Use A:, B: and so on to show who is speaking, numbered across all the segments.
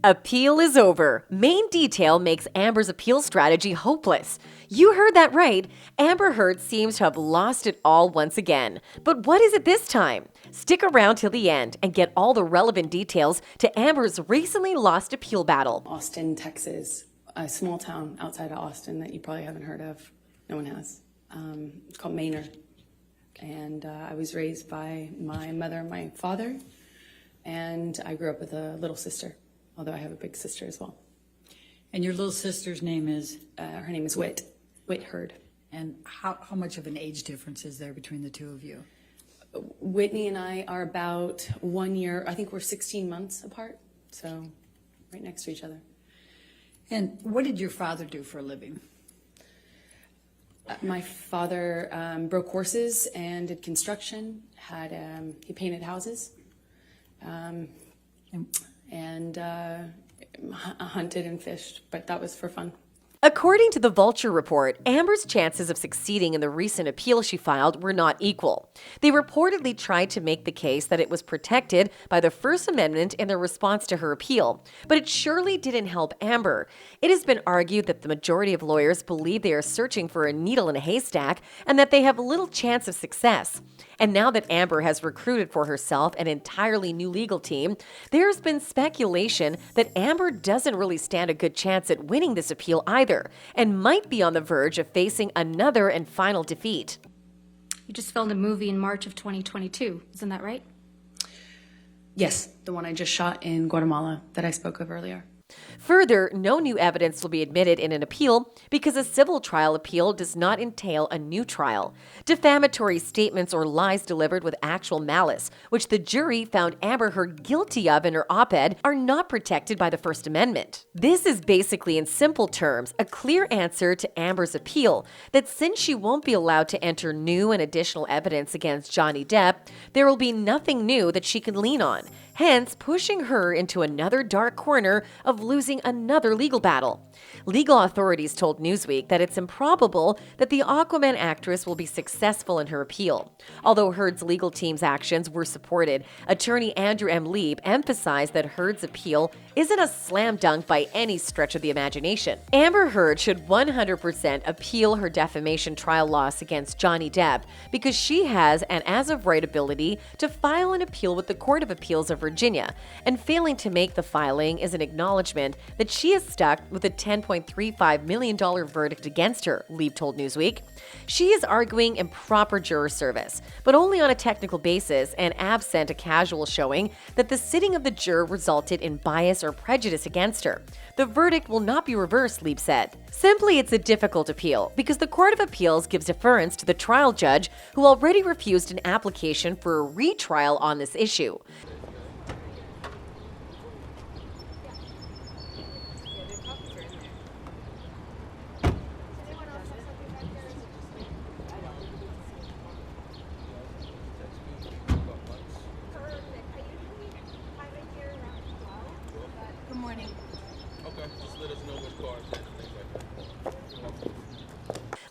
A: Appeal is over. Main detail makes Amber's appeal strategy hopeless. You heard that right. Amber Heard seems to have lost it all once again. But what is it this time? Stick around till the end and get all the relevant details to Amber's recently lost appeal battle.
B: Austin, Texas, a small town outside of Austin that you probably haven't heard of. No one has. It's called Maynard. And I was raised by my mother and my father. And I grew up with a little sister, although I have a big sister as well.
C: And your little sister's name is?
B: Her name is Whit Heard.
C: And how much of an age difference is there between the two of you?
B: Whitney and I are about 1 year, I think we're 16 months apart, so right next to each other.
C: And what did your father do for a living?
B: My father broke horses and did construction, he painted houses, and hunted and fished, but that was for fun.
A: According to the Vulture report, Amber's chances of succeeding in the recent appeal she filed were not equal. They reportedly tried to make the case that it was protected by the First Amendment in their response to her appeal, but it surely didn't help Amber. It has been argued that the majority of lawyers believe they are searching for a needle in a haystack and that they have little chance of success. And now that Amber has recruited for herself an entirely new legal team, there's been speculation that Amber doesn't really stand a good chance at winning this appeal either, and might be on the verge of facing another and final defeat.
D: You just filmed a movie in March of 2022, isn't that right?
B: Yes, the one I just shot in Guatemala that I spoke of earlier.
A: Further, no new evidence will be admitted in an appeal because a civil trial appeal does not entail a new trial. Defamatory statements or lies delivered with actual malice, which the jury found Amber Heard guilty of in her op-ed, are not protected by the First Amendment. This is basically, in simple terms, a clear answer to Amber's appeal that since she won't be allowed to enter new and additional evidence against Johnny Depp, there will be nothing new that she can lean on, hence pushing her into another dark corner of losing another legal battle. Legal authorities told Newsweek that it's improbable that the Aquaman actress will be successful in her appeal. Although Heard's legal team's actions were supported, attorney Andrew M. Lieb emphasized that Heard's appeal isn't a slam dunk by any stretch of the imagination. Amber Heard should 100% appeal her defamation trial loss against Johnny Depp because she has an as-of-right ability to file an appeal with the Court of Appeals of Virginia, and failing to make the filing is an acknowledgement that she is stuck with a $10.35 million verdict against her, Lieb told Newsweek. She is arguing improper juror service, but only on a technical basis and absent a casual showing that the sitting of the juror resulted in bias or prejudice against her. The verdict will not be reversed, Lieb said. Simply, it's a difficult appeal because the Court of Appeals gives deference to the trial judge who already refused an application for a retrial on this issue.
D: Good morning.
E: Okay, just let us know which cars and things like that.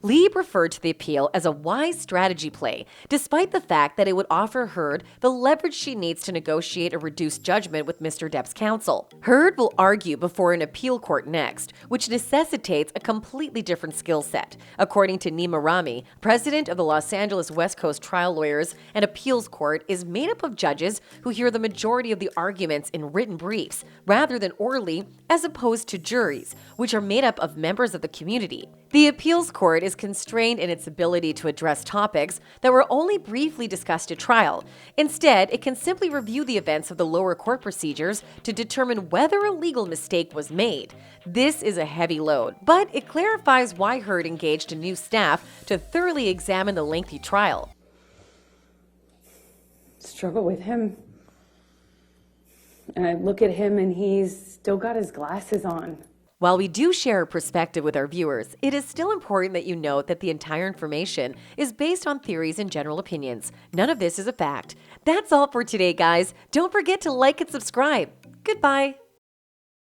A: Lieb referred to the appeal as a wise strategy play, despite the fact that it would offer Heard the leverage she needs to negotiate a reduced judgment with Mr. Depp's counsel. Heard will argue before an appeal court next, which necessitates a completely different skill set. According to Nima Rami, president of the Los Angeles West Coast Trial Lawyers and Appeals Court is made up of judges who hear the majority of the arguments in written briefs, rather than orally, as opposed to juries, which are made up of members of the community. The appeals court is constrained in its ability to address topics that were only briefly discussed at trial. Instead, it can simply review the events of the lower court procedures to determine whether a legal mistake was made. This is a heavy load, but it clarifies why Heard engaged a new staff to thoroughly examine the lengthy trial.
B: Struggle with him. And I look at him and he's still got his glasses on.
A: While we do share a perspective with our viewers, it is still important that you note that the entire information is based on theories and general opinions. None of this is a fact. That's all for today, guys. Don't forget to like and subscribe. Goodbye.